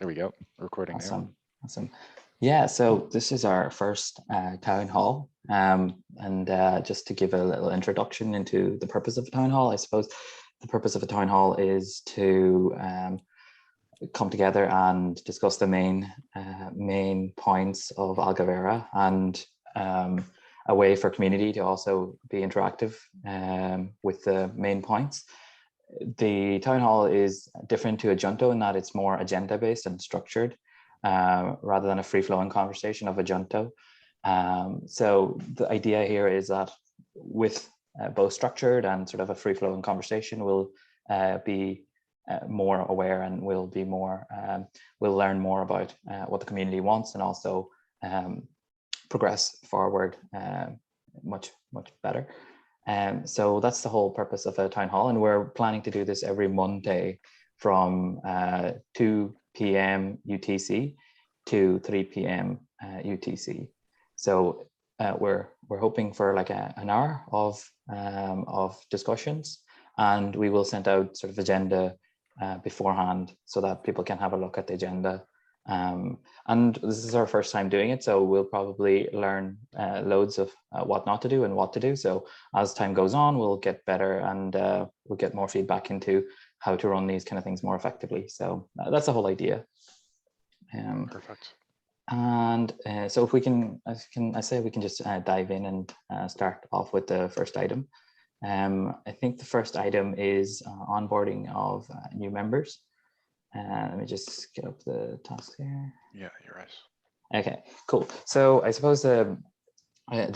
There we go. Recording now. Awesome. Awesome. Yeah, so this is our first town hall. And just to give a little introduction into the purpose of a town hall, I suppose the purpose of a town hall is to come together and discuss the main points of Algovera, and a way for community to also be interactive with the main points. The town hall is different to a Junto in that it's more agenda based and structured, rather than a free-flowing conversation of a Junto. So the idea here is that with both structured and sort of a free-flowing conversation, we'll be more aware, and we'll be more we'll learn more about what the community wants, and also progress forward much better. So that's the whole purpose of a town hall, and we're planning to do this every Monday from 2 p.m. UTC to 3 p.m. UTC. So we're hoping for like an hour of discussions, and we will send out sort of agenda beforehand so that people can have a look at the agenda. And this is our first time doing it, so we'll probably learn loads of what not to do and what to do. So as time goes on, we'll get better, and we'll get more feedback into how to run these kind of things more effectively. So that's the whole idea. Perfect. And so if we can, I say we can just dive in and start off with the first item. I think the first item is onboarding of new members. Let me just get up the task here. Yeah, you're right. Okay, cool. So I suppose the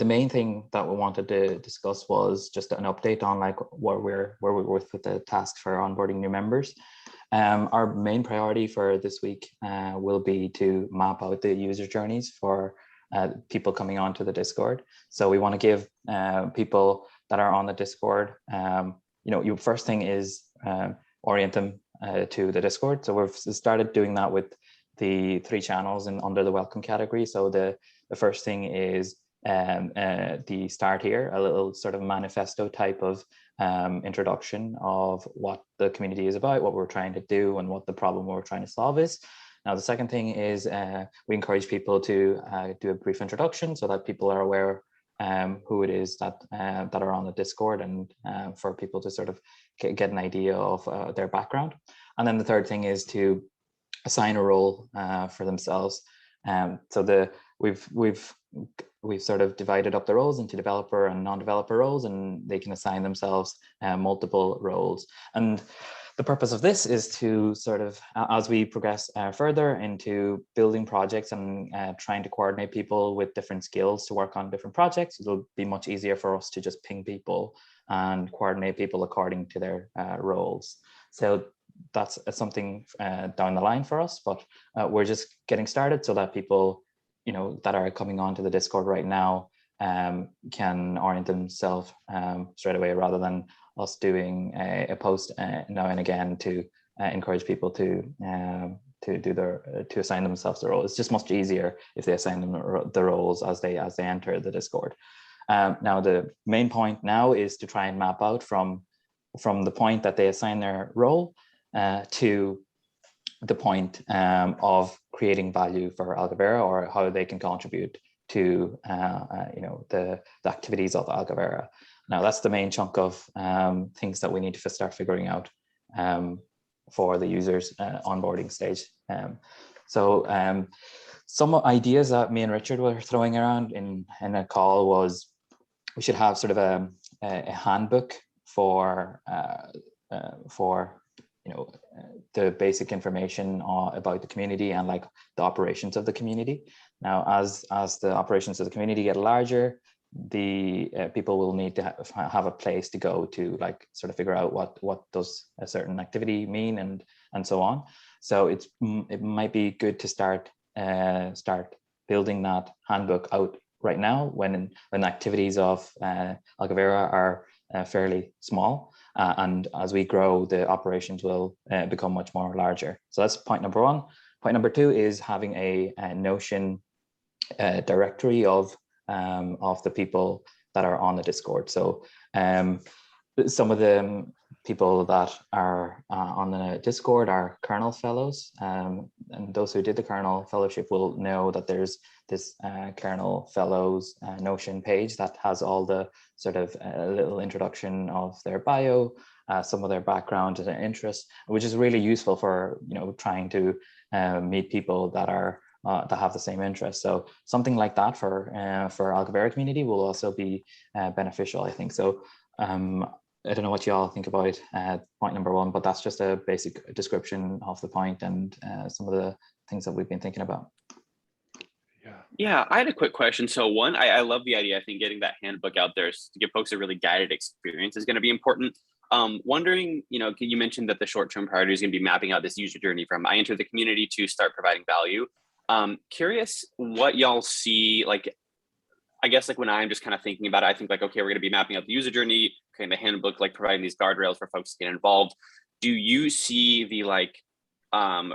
main thing that we wanted to discuss was just an update on like where we're with the task for onboarding new members. Our main priority for this week will be to map out the user journeys for people coming onto the Discord. So we want to give people that are on the Discord, your first thing is orient them to the Discord. So we've started doing that with the 3 channels and under the welcome category. So the first thing is the start here, a little sort of manifesto type of introduction of what the community is about, what we're trying to do, and what the problem we're trying to solve is. Now, the second thing is we encourage people to do a brief introduction so that people are aware who it is that are on the Discord, and for people to sort of get an idea of their background. And then the third thing is to assign a role for themselves. So we've sort of divided up the roles into developer and non-developer roles, and they can assign themselves multiple roles. And the purpose of this is to sort of, as we progress further into building projects and trying to coordinate people with different skills to work on different projects, it'll be much easier for us to just ping people and coordinate people according to their roles. So that's something down the line for us, but we're just getting started so that people, that are coming onto the Discord right now can orient themselves straight away, rather than us doing a post now and again to encourage people to assign themselves the role. It's just much easier if they assign them the roles as they enter the Discord. Now the main point now is to try and map out from the point that they assign their role to the point of creating value for Algovera, or how they can contribute to the activities of Algovera. Now that's the main chunk of things that we need to start figuring out for the users onboarding stage. So some ideas that me and Richard were throwing around in a call was we should have sort of a handbook for the basic information about the community and like the operations of the community. Now, as the operations of the community get larger, the people will need to have a place to go to like sort of figure out what does a certain activity mean and so on. So it might be good to start building that handbook out right now when activities of Algovera are fairly small, and as we grow, the operations will become much more larger. So that's point number 1. Point number 2 is having a Notion directory of the people that are on the Discord. So some of the people that are on the Discord are kernel fellows, and those who did the kernel fellowship will know that there's this kernel fellows Notion page that has all the sort of little introduction of their bio, some of their background and interests, which is really useful for trying to meet people that are that have the same interests. So something like that for Algovera community will also be beneficial, I think. So I don't know what you all think about point number one, but that's just a basic description of the point and some of the things that we've been thinking about. Yeah, I had a quick question. So one, I love the idea. I think getting that handbook out there to give folks a really guided experience is going to be important. Wondering, you mentioned that the short-term priority is going to be mapping out this user journey from I enter the community to start providing value. Curious what y'all see, like, I guess like when I'm just kind of thinking about it, I think like, okay, we're going to be mapping out the user journey, creating the handbook, like providing these guardrails for folks to get involved. Do you see the like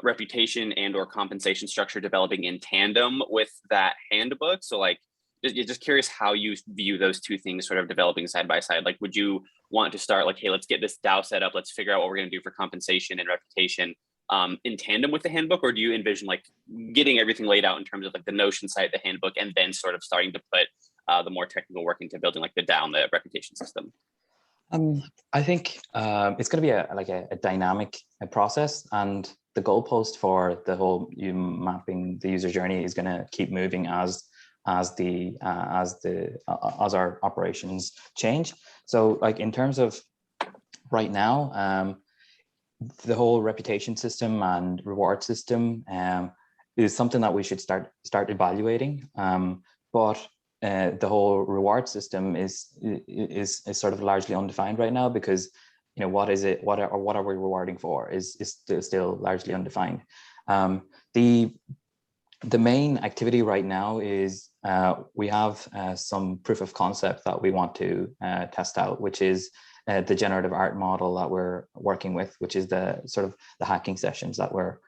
reputation and or compensation structure developing in tandem with that handbook? So like, just curious how you view those two things sort of developing side by side. Like, would you want to start like, hey, let's get this DAO set up. Let's figure out what we're going to do for compensation and reputation in tandem with the handbook? Or do you envision like getting everything laid out in terms of like the Notion side, the handbook, and then sort of starting to put the more technical work into building like the DAO, the reputation system? I think it's going to be a dynamic process, and the goalpost for the whole mapping the user journey is going to keep moving as our operations change. So like in terms of right now, the whole reputation system and reward system is something that we should start evaluating. But the whole reward system is sort of largely undefined right now, because what is it? What are we rewarding for? Is still largely undefined. The main activity right now is we have some proof of concept that we want to test out, which is the generative art model that we're working with, which is the sort of the hacking sessions that we're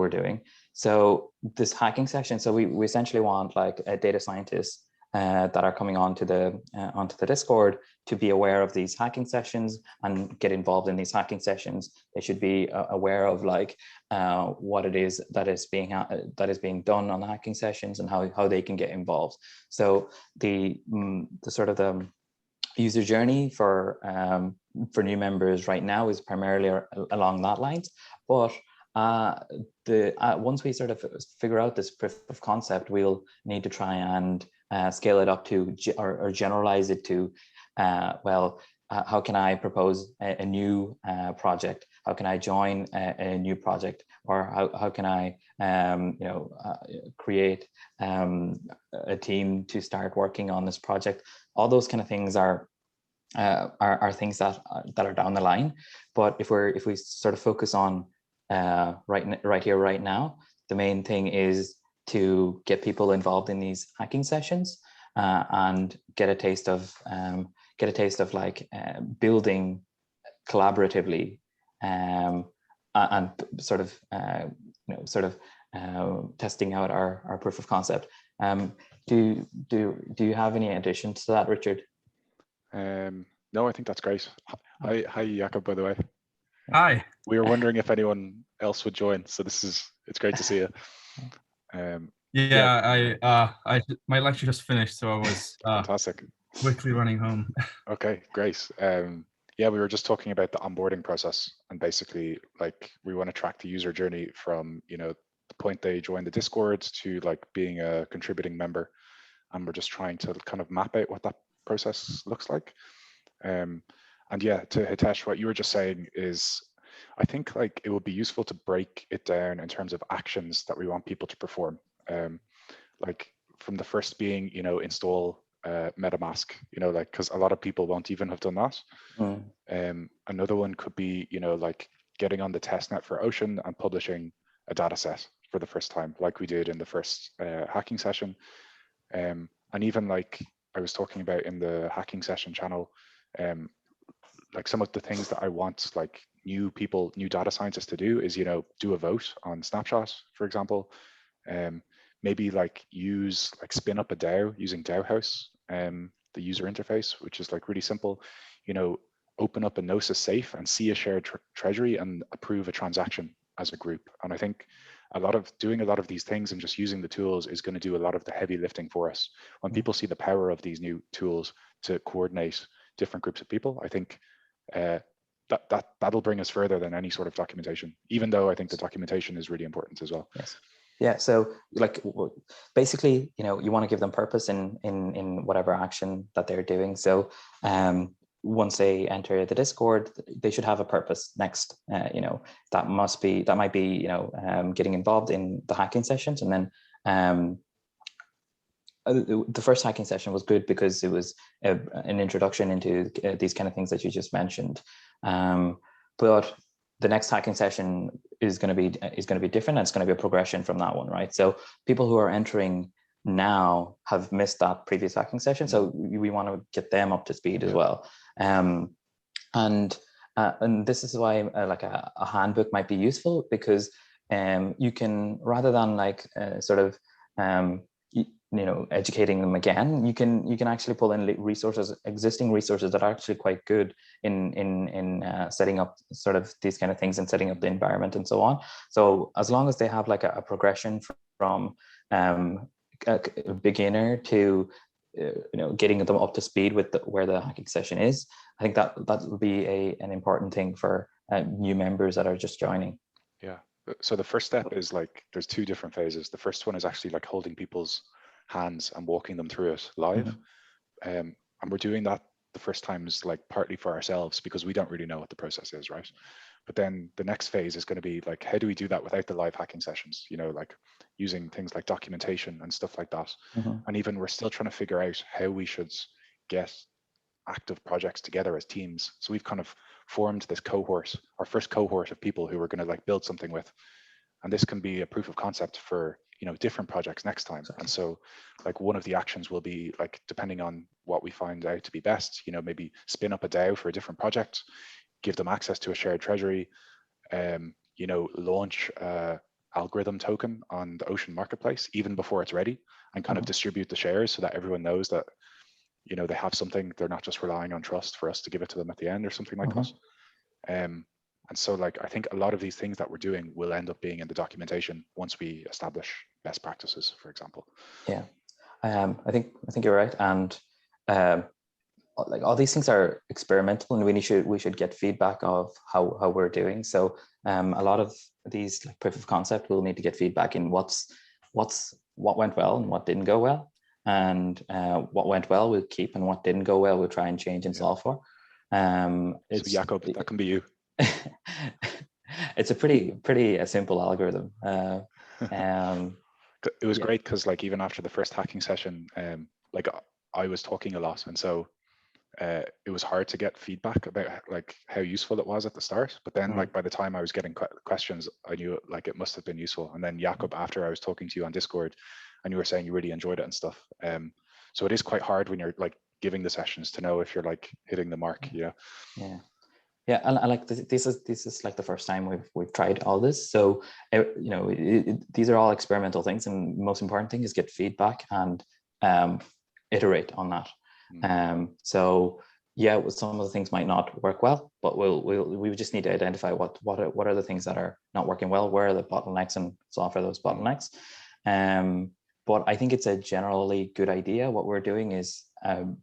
doing. So this hacking session, so we essentially want like a data scientists that are coming onto the Discord to be aware of these hacking sessions and get involved in these hacking sessions. They should be aware of like what it is that is being done on the hacking sessions and how they can get involved. So the sort of the user journey for new members right now is primarily along that lines, but once we sort of figure out this proof of concept, we'll need to try and scale it up to or generalize it to how can I propose a new project? How can I join a new project? Or how can I create a team to start working on this project? All those kind of things are things that are down the line. But if we sort of focus on right here, right now, the main thing is to get people involved in these hacking sessions and get a taste of like building collaboratively and sort of testing out our proof of concept. Do you have any additions to that, Richard? No, I think that's great. Hi, Jakob, by the way. Hi. We were wondering if anyone else would join, so it's great to see you. My lecture just finished, so I was fantastic. Quickly running home. Okay, great. We were just talking about the onboarding process, and basically like we want to track the user journey from the point they join the Discord to like being a contributing member, and we're just trying to kind of map out what that process looks like. And yeah, to Hitesh, what you were just saying is, I think like it would be useful to break it down in terms of actions that we want people to perform. Like from the first being, install MetaMask, like, because a lot of people won't even have done that. Another one could be, like getting on the testnet for Ocean and publishing a data set for the first time, like we did in the first hacking session. And even like I was talking about in the hacking session channel, like some of the things that I want like new data scientists to do is, do a vote on Snapshot, for example. Maybe like spin up a DAO using DAO House, the user interface, which is like really simple. open up a Gnosis safe and see a shared treasury and approve a transaction as a group. And I think doing a lot of these things and just using the tools is going to do a lot of the heavy lifting for us. When people see the power of these new tools to coordinate different groups of people, I think that'll bring us further than any sort of documentation, even though I think the documentation is really important as well. Yes. Yeah. So like basically, you want to give them purpose in whatever action that they're doing. So once they enter the Discord, they should have a purpose next. That might be getting involved in the hacking sessions, and then the first hacking session was good because it was an introduction into these kind of things that you just mentioned. But the next hacking session is going to be different, and it's going to be a progression from that one, right? So people who are entering now have missed that previous hacking session, so we want to get them up to speed as well. And this is why like a handbook might be useful, because you can, rather than like educating them again, you can actually pull in existing resources that are actually quite good in setting up sort of these kind of things and setting up the environment and so on. So as long as they have like a progression from a beginner to getting them up to speed with where the hacking session is, I think that will be an important thing for new members that are just joining. Yeah. So the first step is like, there's two different phases. The first one is actually like holding people's hands and walking them through it live. And we're doing that the first times like partly for ourselves, because we don't really know what the process is, right? But then the next phase is going to be like, how do we do that without the live hacking sessions? Like using things like documentation and stuff like that. And even we're still trying to figure out how we should get active projects together as teams. So we've kind of formed this cohort, our first cohort of people who we're going to like build something with. And this can be a proof of concept for different projects next time. And so like one of the actions will be like, depending on what we find out to be best, maybe spin up a DAO for a different project, give them access to a shared treasury, launch algorithm token on the Ocean marketplace even before it's ready, and kind of distribute the shares so that everyone knows that they have something. They're not just relying on trust for us to give it to them at the end or something like that. And so like, I think a lot of these things that we're doing will end up being in the documentation once we establish best practices, for example. Yeah, I think you're right. And like all these things are experimental, and we should get feedback of how we're doing. So a lot of these like proof of concept, we'll need to get feedback in what went well and what didn't go well, and what went well we'll keep, and what didn't go well we'll try and change and solve for. So Jakob, that can be you. It's a pretty simple algorithm. It was great because like even after the first hacking session, like I was talking a lot, and so it was hard to get feedback about like how useful it was at the start. But then like by the time I was getting questions, I knew like it must have been useful. And then Jakob, after I was talking to you on Discord, and you were saying you really enjoyed it and stuff. So it is quite hard when you're like giving the sessions to know if you're like hitting the mark. Yeah. And I like this is like the first time we've tried all this. So these are all experimental things, and the most important thing is get feedback and iterate on that. So yeah, some of the things might not work well, but we just need to identify what are the things that are not working well, where are the bottlenecks, and solve for those bottlenecks. But I think it's a generally good idea. What we're doing is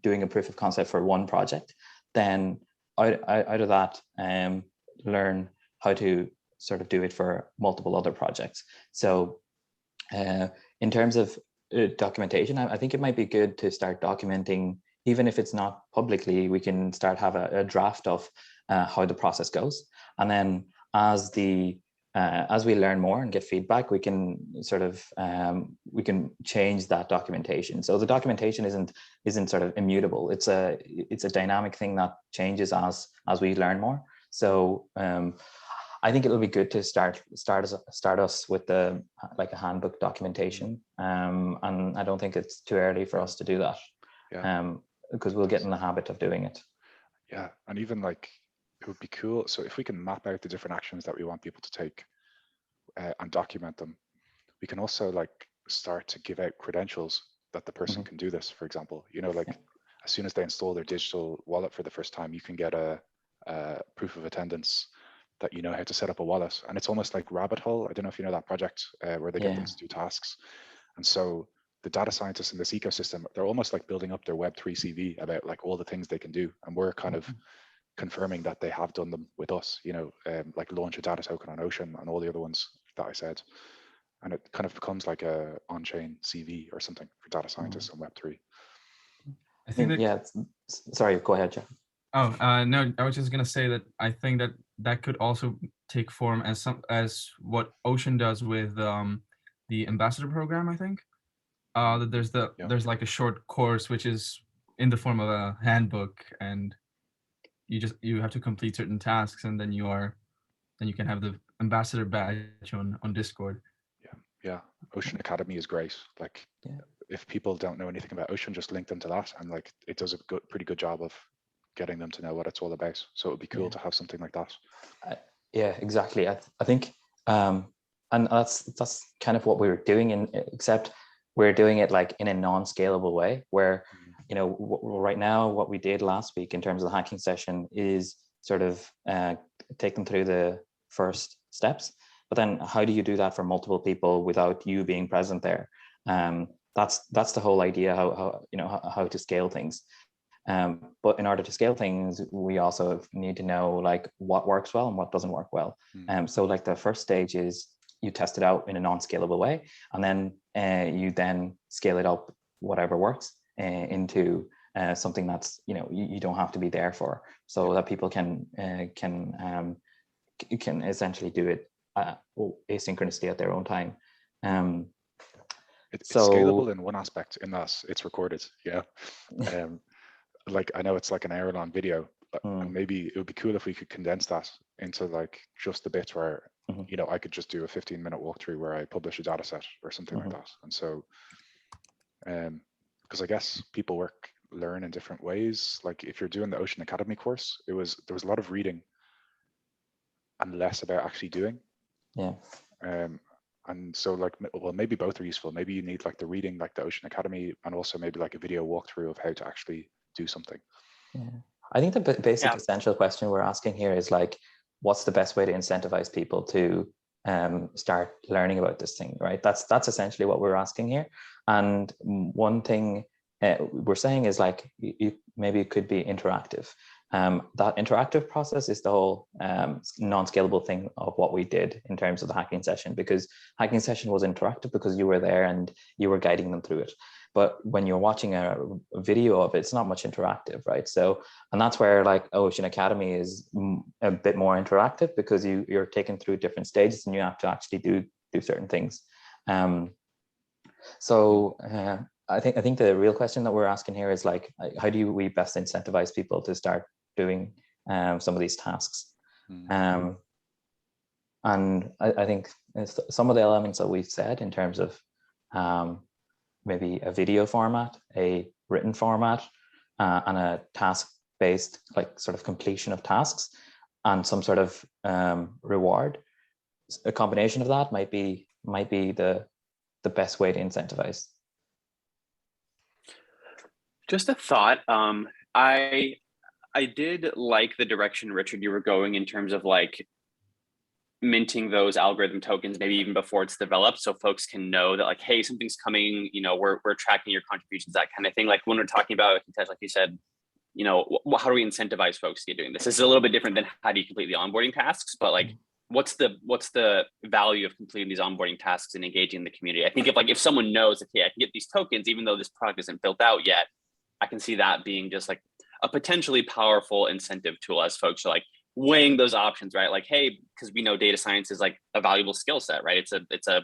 doing a proof of concept for one project, then out of that, learn how to sort of do it for multiple other projects. So in terms of documentation, I think it might be good to start documenting, even if it's not publicly. We can start have a draft of how the process goes, and then as we learn more and get feedback, we can sort of we can change that documentation. So the documentation isn't sort of immutable. It's a dynamic thing that changes as we learn more. So I think it'll be good to start us with the like a handbook documentation. And I don't think it's too early for us to do that. Because we'll get in the habit of doing it. Yeah, and even like, it would be cool. So if we can map out the different actions that we want people to take and document them, we can also like start to give out credentials that the person can do this. For example, like as soon as they install their digital wallet for the first time, you can get a proof of attendance, that you know how to set up a wallet. And it's almost like Rabbit Hole. I don't know if you know that project where they get them to do tasks. And so the data scientists in this ecosystem, they're almost like building up their Web3 CV about like all the things they can do. And we're kind of confirming that they have done them with us, you know, like launch a data token on Ocean and all the other ones that I said. And it kind of becomes like a on-chain CV or something for data scientists on Web3. I think that, yeah, sorry, go ahead, Jeff. Oh, no, I was just gonna say that I think that that could also take form as what Ocean does with the ambassador program. I think that there's like a short course which is in the form of a handbook, and you have to complete certain tasks, and then you can have the ambassador badge on Discord. Yeah, Ocean Academy is great. Like, if people don't know anything about Ocean, just link them to that, and like it does a pretty good job of getting them to know what it's all about. So it would be cool to have something like that. Yeah, exactly. I think, and that's kind of what we were doing, except we're doing it like in a non-scalable way, where you know right now what we did last week in terms of the hacking session is sort of take them through the first steps. But then how do you do that for multiple people without you being present there? That's the whole idea, how to scale things. But in order to scale things, we also need to know like what works well and what doesn't work well. So like the first stage is you test it out in a non-scalable way, and then you then scale it up, whatever works, into something that's you don't have to be there for, so that people can essentially do it asynchronously at their own time. It's scalable in one aspect, in that it's recorded. Like I know it's like an hour-long video, but maybe it would be cool if we could condense that into like just the bits where I could just do a 15-minute walkthrough where I publish a data set or something like that. And so because I guess people learn in different ways. Like if you're doing the Ocean Academy course, there was a lot of reading and less about actually doing. And so like, well, maybe both are useful. Maybe you need like the reading, like the Ocean Academy, and also maybe like a video walkthrough of how to actually do something. I think the basic essential question we're asking here is like, what's the best way to incentivize people to start learning about this thing, right? That's essentially what we're asking here. And one thing we're saying is like, maybe it could be interactive. That interactive process is the whole non-scalable thing of what we did in terms of the hacking session, because hacking session was interactive because you were there and you were guiding them through it. But when you're watching a video of it, it's not much interactive, right? So, and that's where like Ocean Academy is a bit more interactive, because you're taken through different stages and you have to actually do certain things. I think the real question that we're asking here is like, how do we best incentivize people to start doing some of these tasks? And I think some of the elements that we've said in terms of maybe a video format, a written format, and a task-based like sort of completion of tasks, and some sort of reward. A combination of that might be the best way to incentivize. Just a thought. I did like the direction, Richard, you were going in terms of like minting those algorithm tokens maybe even before it's developed, so folks can know that like, hey, something's coming, we're tracking your contributions, that kind of thing. Like when we're talking about, like you said, how do we incentivize folks to get doing this? This is a little bit different than how do you complete the onboarding tasks, but like what's the value of completing these onboarding tasks and engaging the community? I think if someone knows, okay, I can get these tokens even though this product isn't built out yet, I can see that being just like a potentially powerful incentive tool as folks are like weighing those options, right? Like, hey, because we know data science is like a valuable skill set, right? It's a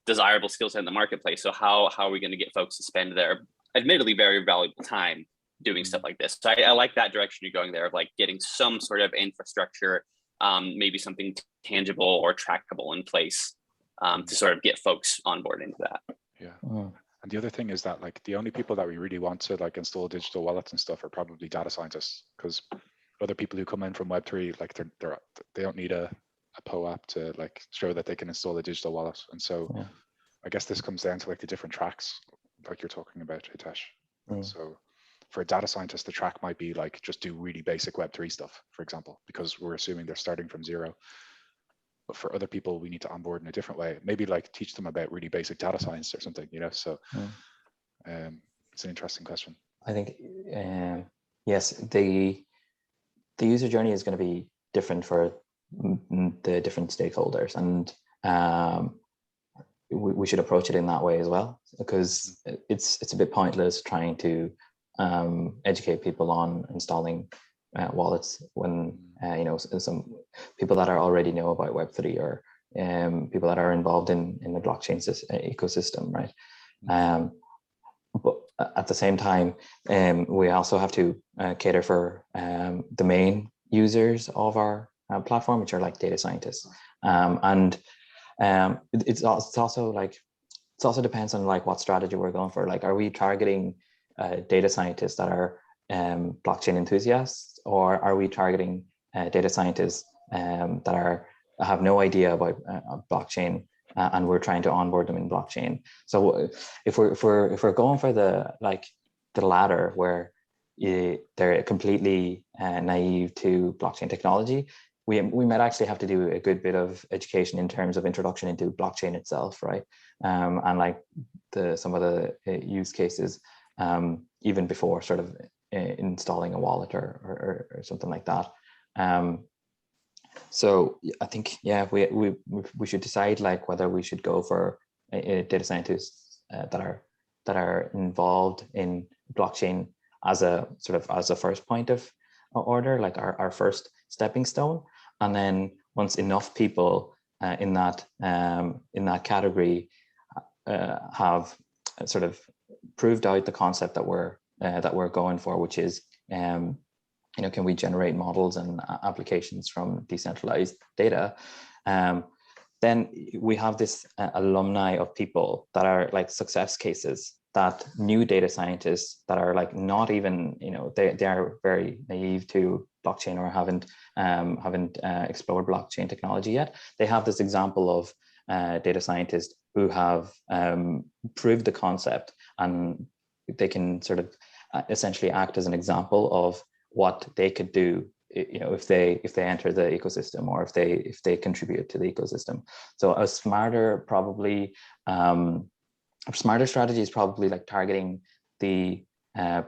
desirable skill set in the marketplace. So how are we going to get folks to spend their admittedly very valuable time doing stuff like this? So I like that direction you're going there of like getting some sort of infrastructure, maybe something tangible or trackable in place to sort of get folks on board into that. And the other thing is that like the only people that we really want to like install digital wallets and stuff are probably data scientists, because other people who come in from Web3, like they don't need a POAP to like show that they can install a digital wallet. And so I guess this comes down to like the different tracks like you're talking about, Hitesh. And so for a data scientist, the track might be like just do really basic Web3 stuff, for example, because we're assuming they're starting from zero. But for other people, we need to onboard in a different way. Maybe like teach them about really basic data science or something, you know. So it's an interesting question. I think yes, the user journey is going to be different for the different stakeholders, and we should approach it in that way as well, because it's a bit pointless trying to educate people on installing wallets when you know, some people that are already know about Web3 or people that are involved in the blockchain ecosystem, right? But at the same time, we also have to cater for the main users of our platform, which are like data scientists, and it also depends on like what strategy we're going for. Like, are we targeting data scientists that are blockchain enthusiasts, or are we targeting data scientists that have no idea about blockchain, and we're trying to onboard them in blockchain? So if we're going for the latter, where they're completely naive to blockchain technology, we might actually have to do a good bit of education in terms of introduction into blockchain itself, right? And like some of the use cases, even before sort of installing a wallet or something like that. So I think, yeah, we should decide like whether we should go for data scientists that are involved in blockchain as a first point of order, like our first stepping stone. And then once enough people in that category have sort of proved out the concept that we're going for, which is you know, can we generate models and applications from decentralized data? Then we have this alumni of people that are like success cases, that new data scientists that are like not even, you know, they are very naive to blockchain or haven't explored blockchain technology yet. They have this example of data scientists who have proved the concept, and they can sort of essentially act as an example of what they could do, you know, if they enter the ecosystem, or if they contribute to the ecosystem. So a smarter strategy is probably like targeting the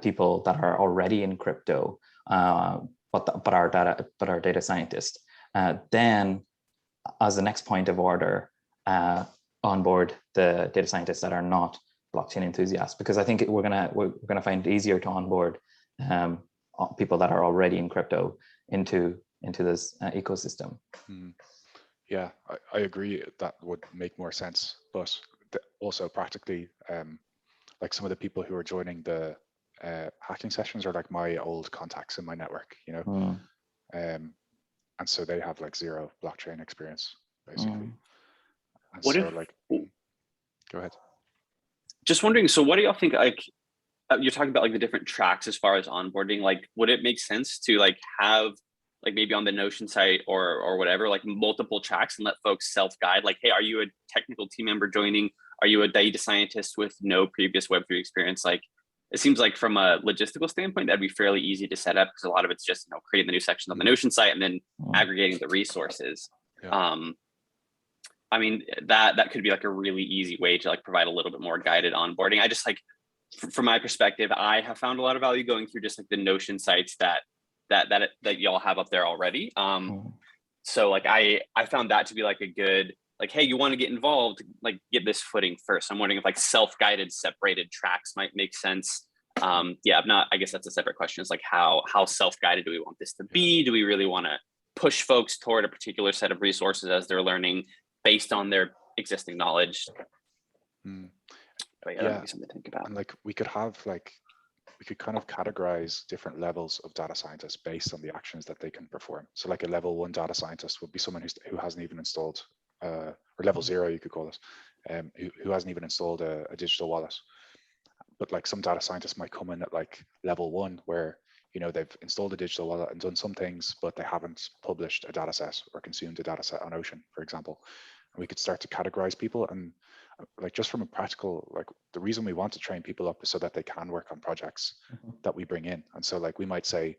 people that are already in crypto, but are data scientists. Then, as the next point of order, onboard the data scientists that are not blockchain enthusiasts, because I think we're gonna find it easier to onboard people that are already in crypto into this ecosystem. Yeah, I agree. That would make more sense, but also practically, like some of the people who are joining the hacking sessions are like my old contacts in my network, you know, and so they have like zero blockchain experience, basically. And what so if, like, go ahead. Just wondering, so what do y'all think, like, you're talking about like the different tracks as far as onboarding, like would it make sense to like have like maybe on the Notion site or whatever, like multiple tracks, and let folks self-guide, like, hey, are you a technical team member joining? Are you a data scientist with no previous Web3 experience? Like, it seems like from a logistical standpoint, that'd be fairly easy to set up, because a lot of it's just, you know, creating the new section on the Notion site and then aggregating the resources. Yeah. I mean, that could be like a really easy way to like provide a little bit more guided onboarding. I just like, from my perspective, I have found a lot of value going through just like the Notion sites that y'all have up there already. So like I found that to be like a good, like, hey, you want to get involved, like get this footing first. I'm wondering if like self-guided separated tracks might make sense. Yeah, I guess that's a separate question. It's like how self-guided do we want this to be? Do we really want to push folks toward a particular set of resources as they're learning based on their existing knowledge? But yeah, that might be something to think about. And like we could kind of categorize different levels of data scientists based on the actions that they can perform. So like a level 1 data scientist would be someone who hasn't even installed, or level 0 you could call it, who hasn't even installed a digital wallet. But like some data scientists might come in at like level 1, where, you know, they've installed a digital wallet and done some things, but they haven't published a data set or consumed a data set on Ocean, for example. we could start to categorize people. And like, just from a practical, like, the reason we want to train people up is so that they can work on projects that we bring in. And so like, we might say,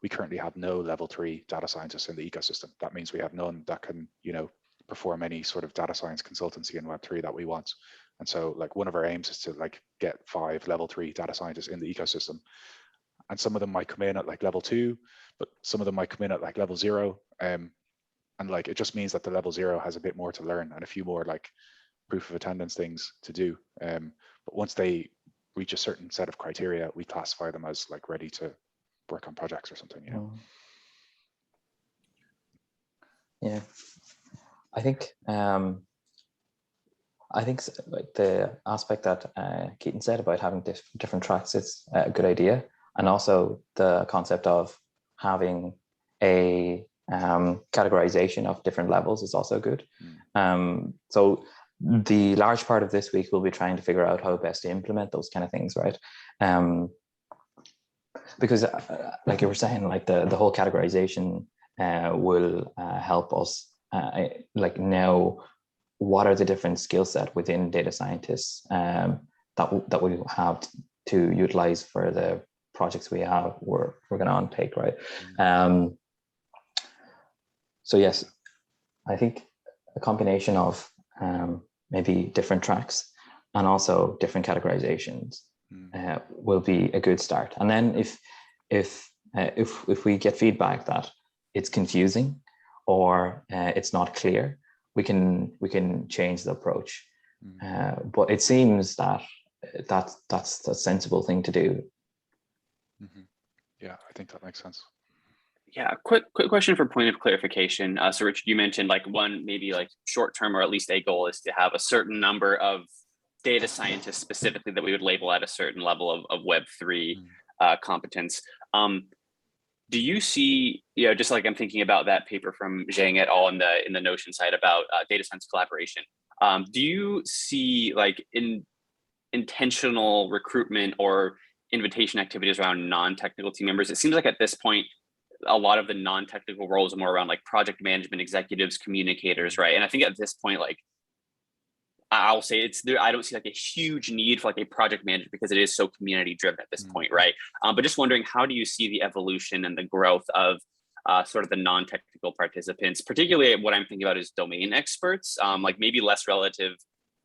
we currently have no level 3 data scientists in the ecosystem. That means we have none that can, you know, perform any sort of data science consultancy in Web3 that we want. And so like, one of our aims is to like get 5 level 3 data scientists in the ecosystem. And some of them might come in at like level 2, but some of them might come in at like level 0. And like, it just means that the level 0 has a bit more to learn and a few more like proof of attendance things to do. But once they reach a certain set of criteria, we classify them as like ready to work on projects or something, you know? Yeah, I think like the aspect that Keaton said about having different tracks is a good idea, and also the concept of having a categorization of different levels is also good. So the large part of this week will be trying to figure out how best to implement those kind of things, right? Because like you were saying, like the whole categorization will help us like know what are the different skill set within data scientists that we have to utilize for the projects we're going to undertake, right? So yes, I think a combination of maybe different tracks and also different categorizations will be a good start. And then if we get feedback that it's confusing or it's not clear, we can change the approach. But it seems that that's a sensible thing to do. Yeah, I think that makes sense. Yeah, quick question for point of clarification. So Richard, you mentioned like one, maybe like short term or at least a goal is to have a certain number of data scientists specifically that we would label at a certain level of Web3 competence. Do you see, you know, just like I'm thinking about that paper from Zhang et al. in the Notion side about data science collaboration, do you see like intentional recruitment or invitation activities around non-technical team members? It seems like at this point, a lot of the non-technical roles are more around like project management, executives, communicators, right? And I think at this point, like I'll say it's there. I don't see like a huge need for like a project manager because it is so community driven at this point, right? But just wondering, how do you see the evolution and the growth of sort of the non-technical participants, particularly what I'm thinking about is domain experts, like maybe less relative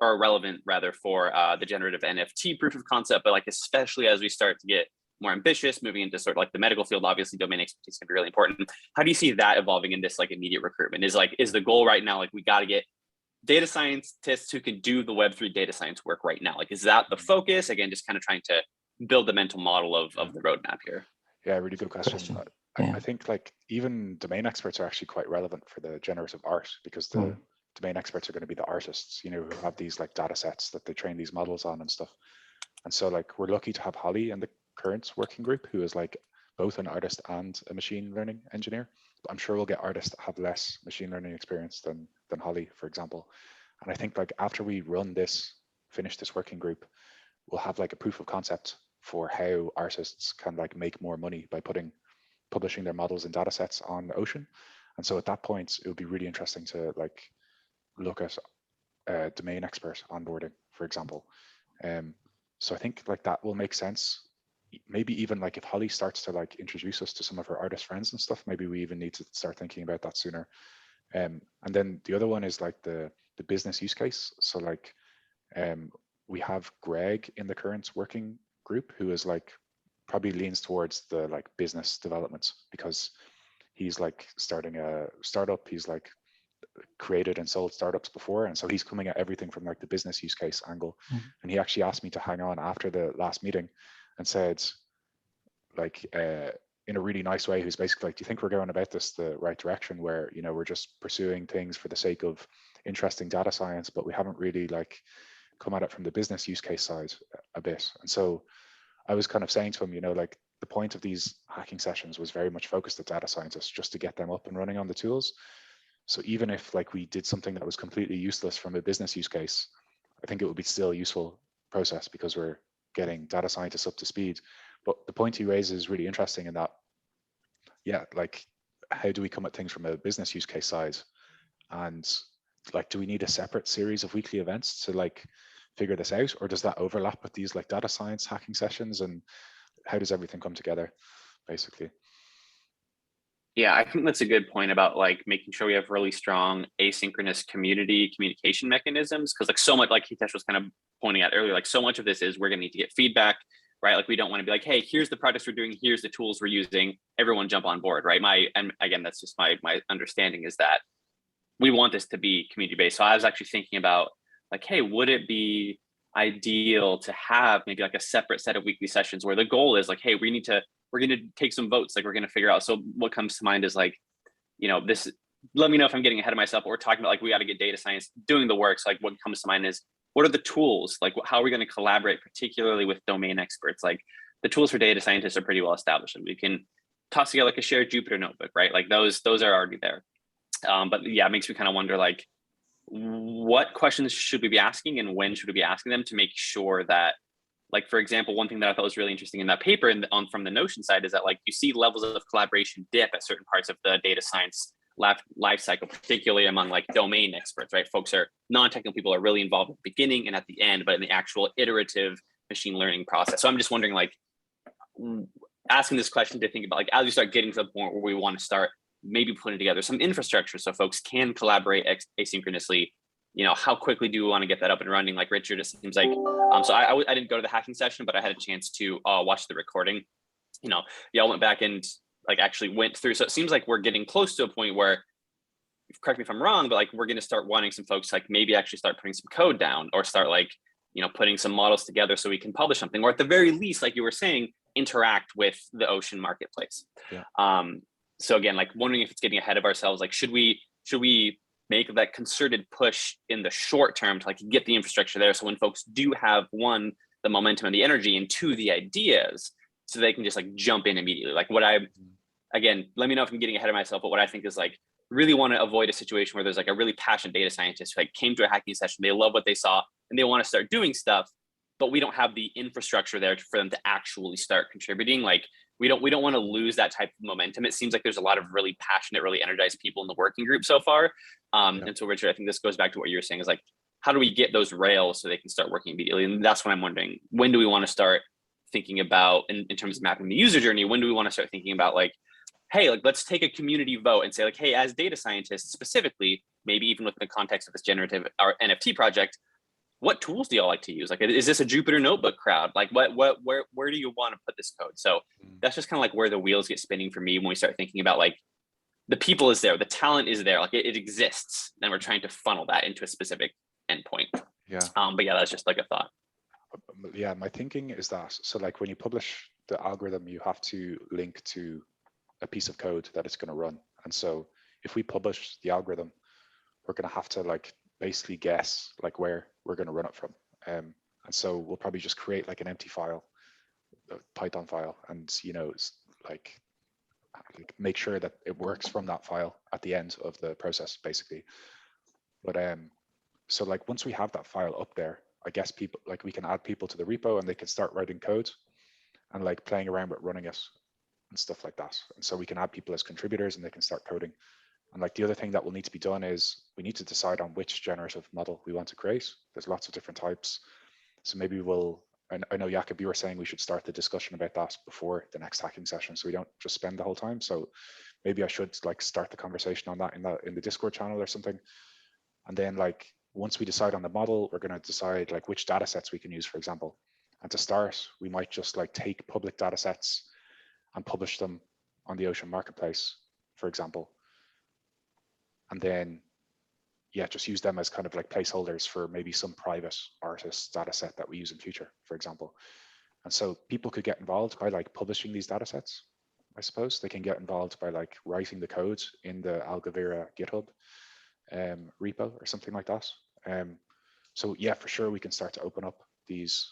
or relevant rather for the generative NFT proof of concept, but like especially as we start to get more ambitious, moving into sort of like the medical field, obviously domain expertise can be really important. How do you see that evolving in this like immediate recruitment? Is the goal right now, like we got to get data scientists who can do the Web3 data science work right now? Like, is that the focus? Again, just kind of trying to build the mental model of the roadmap here. Yeah, really good question. I think like even domain experts are actually quite relevant for the generative art, because the domain experts are going to be the artists, you know, who have these like data sets that they train these models on and stuff. And so like we're lucky to have Holly in the current working group, who is like both an artist and a machine learning engineer. But I'm sure we'll get artists that have less machine learning experience than Holly, for example. And I think like after we finish this working group, we'll have like a proof of concept for how artists can like make more money by publishing their models and data sets on the Ocean. And so at that point, it would be really interesting to like look at domain expert onboarding, for example. So I think like that will make sense. Maybe even like if Holly starts to like introduce us to some of her artist friends and stuff, maybe we even need to start thinking about that sooner. And then the other one is like the business use case. So like we have Greg in the current working group, who is like probably leans towards the like business development, because he's like starting a startup. He's like created and sold startups before, and so he's coming at everything from like the business use case angle. And he actually asked me to hang on after the last meeting and said, like in a really nice way, who's basically like, do you think we're going about this the right direction, where, you know, we're just pursuing things for the sake of interesting data science, but we haven't really like come at it from the business use case side a bit. And so I was kind of saying to him, you know, like the point of these hacking sessions was very much focused at data scientists, just to get them up and running on the tools. So even if like we did something that was completely useless from a business use case, I think it would be still a useful process, because we're getting data scientists up to speed. But the point he raises is really interesting in that, yeah, like how do we come at things from a business use case side? And like, do we need a separate series of weekly events to like figure this out, or does that overlap with these like data science hacking sessions, and how does everything come together basically? Yeah, I think that's a good point about like making sure we have really strong asynchronous communication mechanisms, because like so much, like Hitesh was kind of pointing out earlier, like so much of this is we're going to need to get feedback, right? Like we don't want to be like, hey, here's the projects we're doing, here's the tools we're using, everyone jump on board, right? And again, that's just my understanding is that we want this to be community based. So I was actually thinking about like, hey, would it be ideal to have maybe like a separate set of weekly sessions where the goal is like, hey, we're going to take some votes, like we're going to figure out. So what comes to mind is like, this, let me know if I'm getting ahead of myself. We're talking about like, we got to get data science doing the work. So like what comes to mind is, what are the tools? Like how are we going to collaborate, particularly with domain experts? Like the tools for data scientists are pretty well established, and we can toss together like a shared Jupyter notebook, right? Like those are already there. But yeah, it makes me kind of wonder like, what questions should we be asking and when should we be asking them to make sure that, like, for example, one thing that I thought was really interesting in that paper from the Notion side is that like you see levels of collaboration dip at certain parts of the data science life cycle, particularly among like domain experts, right? Folks are non-technical people are really involved at the beginning and at the end, but in the actual iterative machine learning process. So I'm just wondering, like, asking this question to think about, like, as we start getting to the point where we want to start maybe putting together some infrastructure so folks can collaborate asynchronously, how quickly do we want to get that up and running? Like Richard, it seems like, so I didn't go to the hacking session, but I had a chance to watch the recording. Y'all went back and like actually went through. So it seems like we're getting close to a point where, correct me if I'm wrong, but like we're going to start wanting some folks like maybe actually start putting some code down or start like, putting some models together so we can publish something, or at the very least, like you were saying, interact with the Ocean marketplace. Yeah. So again, like wondering if it's getting ahead of ourselves. Like, should we make that concerted push in the short term to like get the infrastructure there, so when folks do have, one, the momentum and the energy, and two, the ideas, so they can just like jump in immediately. Like again, let me know if I'm getting ahead of myself, but what I think is like, really want to avoid a situation where there's like a really passionate data scientist who like came to a hacking session, they love what they saw and they want to start doing stuff, but we don't have the infrastructure there for them to actually start contributing. Like we don't want to lose that type of momentum. It seems like there's a lot of really passionate, really energized people in the working group so far. And so Richard, I think this goes back to what you were saying, is like, how do we get those rails so they can start working immediately? And that's what I'm wondering, when do we want to start thinking about in terms of mapping the user journey? When do we want to start thinking about like, hey, like let's take a community vote and say like, hey, as data scientists specifically, maybe even within the context of this generative or NFT project, what tools do y'all like to use? Like, is this a Jupyter notebook crowd? Like where do you want to put this code? So that's just kind of like where the wheels get spinning for me when we start thinking about like, the people is there, the talent is there, like it exists, and we're trying to funnel that into a specific endpoint. Yeah. But yeah, that's just like a thought. Yeah, my thinking is that, so like when you publish the algorithm, you have to link to a piece of code that it's going to run. And so if we publish the algorithm, we're going to have to like basically guess like where we're going to run it from. And so we'll probably just create like an empty file, a Python file, and like make sure that it works from that file at the end of the process, basically. But so like once we have that file up there, I guess people, like, we can add people to the repo and they can start writing code and like playing around with running it and stuff like that. And so we can add people as contributors and they can start coding. And like the other thing that will need to be done is we need to decide on which generative model we want to create. There's lots of different types. So maybe I know Jakob, you were saying we should start the discussion about that before the next hacking session, so we don't just spend the whole time. So maybe I should like start the conversation on that in the Discord channel or something. And then like once we decide on the model, we're going to decide like which data sets we can use, for example. And to start, we might just like take public data sets and publish them on the Ocean marketplace, for example. And then, yeah, just use them as kind of like placeholders for maybe some private artist data set that we use in future, for example. And so people could get involved by like publishing these data sets, I suppose. They can get involved by like writing the code in the Algovera GitHub repo or something like that. So yeah, for sure, we can start to open up these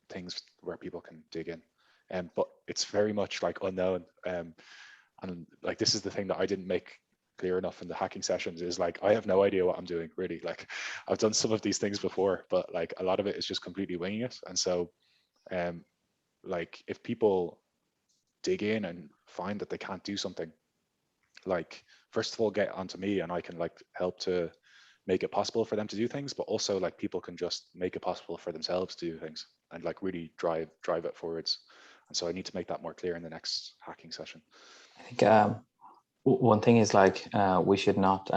things where people can dig in. But it's very much like unknown. And like, this is the thing that I didn't make clear enough in the hacking sessions, is like, I have no idea what I'm doing, really. Like, I've done some of these things before, but like a lot of it is just completely winging it. And so like if people dig in and find that they can't do something, like first of all get onto me, and I can like help to make it possible for them to do things, but also like people can just make it possible for themselves to do things and like really drive it forwards. And so I need to make that more clear in the next hacking session. I think one thing is like we should not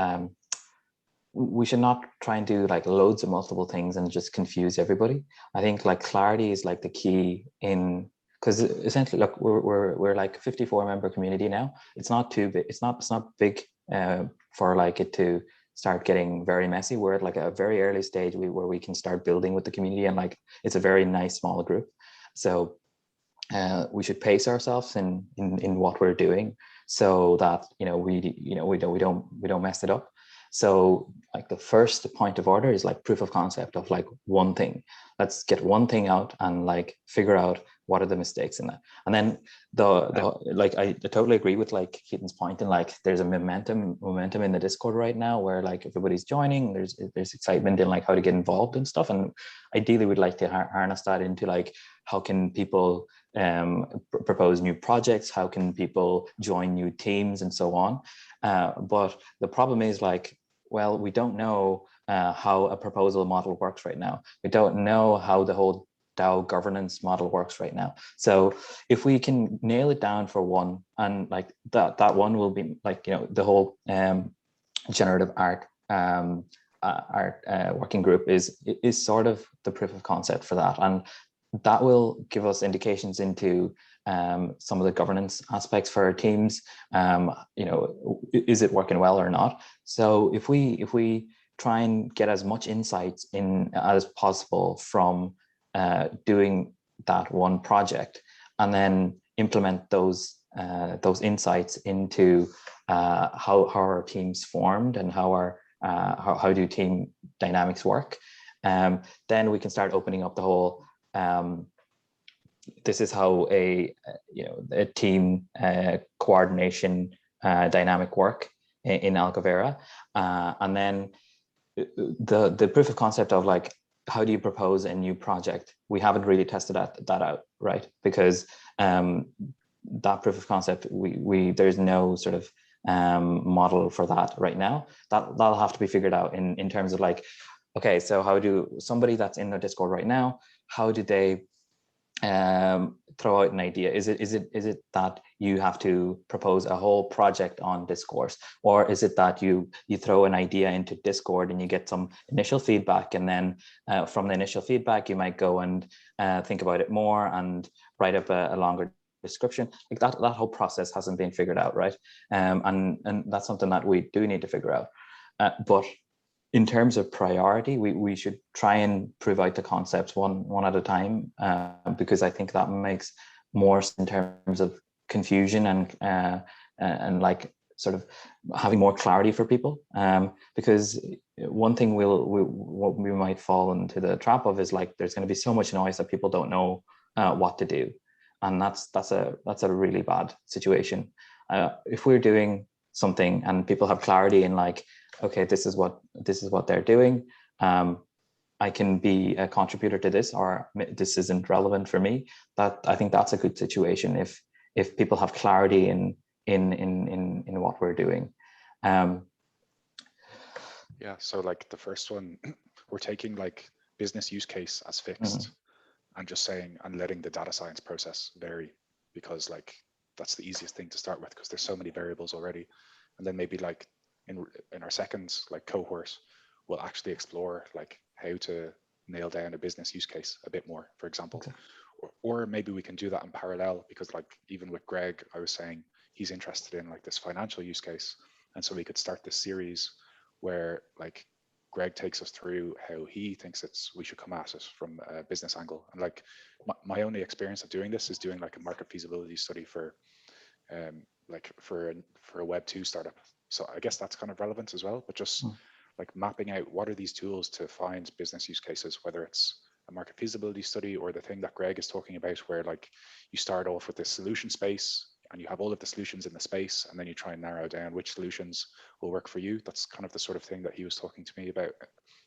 try and do like loads of multiple things and just confuse everybody. I think like clarity is like the key in, because essentially, look, we're like a 54 member community now. It's not too big. It's not big for like it to start getting very messy. We're at like a very early stage where we can start building with the community, and like it's a very nice small group. So we should pace ourselves in what we're doing, so that we don't mess it up. So like the first point of order is like proof of concept of like one thing. Let's get one thing out and like figure out what are the mistakes in that. And then like I totally agree with like Keaton's point, and like there's a momentum in the Discord right now where like everybody's joining. There's excitement in like how to get involved and stuff. And ideally we'd like to harness that into like how can people propose new projects, how can people join new teams and so on. But the problem is like, well, we don't know how a proposal model works right now. We don't know how the whole DAO governance model works right now. So if we can nail it down for one, and like that one will be like, the whole generative art working group is sort of the proof of concept for that. And that will give us indications into some of the governance aspects for our teams. Is it working well or not? So if we try and get as much insights in as possible from doing that one project, and then implement those insights into how our teams formed and how do team dynamics work, then we can start opening up the whole. This is how a team coordination dynamic work in Algovera, and then the proof of concept of like, how do you propose a new project? We haven't really tested that out, right? Because that proof of concept, there's no sort of model for that right now. That'll have to be figured out in terms of like, okay, so how do somebody that's in the Discord right now, how do they throw out an idea? Is it that you have to propose a whole project on Discourse, or is it that you throw an idea into Discord and you get some initial feedback, and then from the initial feedback you might go and think about it more and write up a longer description? Like that whole process hasn't been figured out, right? And that's something that we do need to figure out. But in terms of priority, we should try and prove out the concepts one at a time, because I think that makes more sense in terms of confusion and like sort of having more clarity for people. Because one thing what we might fall into the trap of is like, there's going to be so much noise that people don't know what to do, and that's a really bad situation. If we're doing something and people have clarity in like, okay, this is what they're doing, I can be a contributor to this, or this isn't relevant for me. That I think that's a good situation if people have clarity in what we're doing. Yeah, so like the first one, we're taking like business use case as fixed, and just saying, and letting the data science process vary, because like that's the easiest thing to start with, because there's so many variables already. And then maybe like in our second like cohort, we'll actually explore like how to nail down a business use case a bit more, for example. Okay. Or maybe we can do that in parallel, because like even with Greg, I was saying he's interested in like this financial use case. And so we could start this series where like Greg takes us through how he thinks we should come at it from a business angle. And like my only experience of doing this is doing like a market feasibility study for like for a Web2 startup. So I guess that's kind of relevant as well, but just like mapping out what are these tools to find business use cases, whether it's a market feasibility study or the thing that Greg is talking about, where like you start off with this solution space and you have all of the solutions in the space, and then you try and narrow down which solutions will work for you. That's kind of the sort of thing that he was talking to me about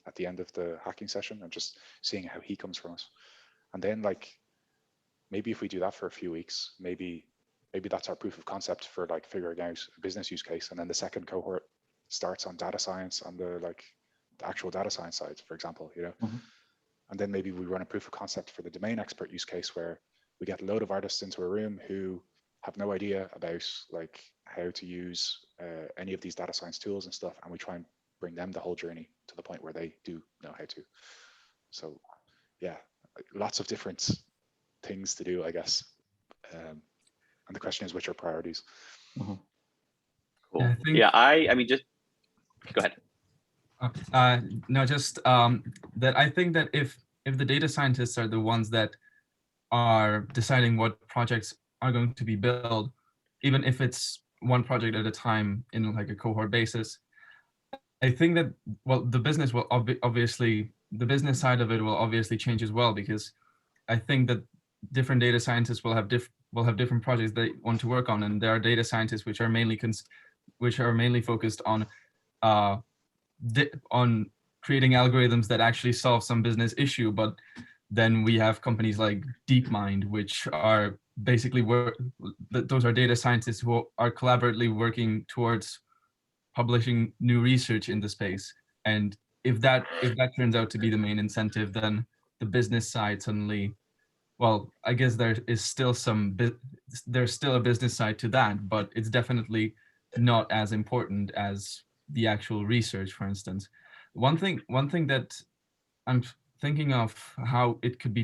at the end of the hacking session, and just seeing how he comes from it. And then like, maybe if we do that for a few weeks, maybe maybe that's our proof of concept for like figuring out a business use case. And then the second cohort starts on data science, on the actual data science side, for example, you know. Mm-hmm. And then maybe we run a proof of concept for the domain expert use case, where we get a load of artists into a room who have no idea about like how to use any of these data science tools and stuff, and we try and bring them the whole journey to the point where they do know how to. So yeah, lots of different things to do, I guess. And the question is, which are priorities? Mm-hmm. Cool. Yeah, I mean, just go ahead. No, just that I think that if the data scientists are the ones that are deciding what projects are going to be built, even if it's one project at a time in like a cohort basis, I think that, well, the business will obviously, the business side of it will obviously change as well, because I think that different data scientists will have different projects they want to work on, and there are data scientists which are mainly focused on creating algorithms that actually solve some business issue. But then we have companies like DeepMind, which are basically those are data scientists who are collaboratively working towards publishing new research in the space. And if that turns out to be the main incentive, then the business side suddenly, well, I guess there's still a business side to that, but it's definitely not as important as the actual research, for instance. One thing that I'm thinking of how it could be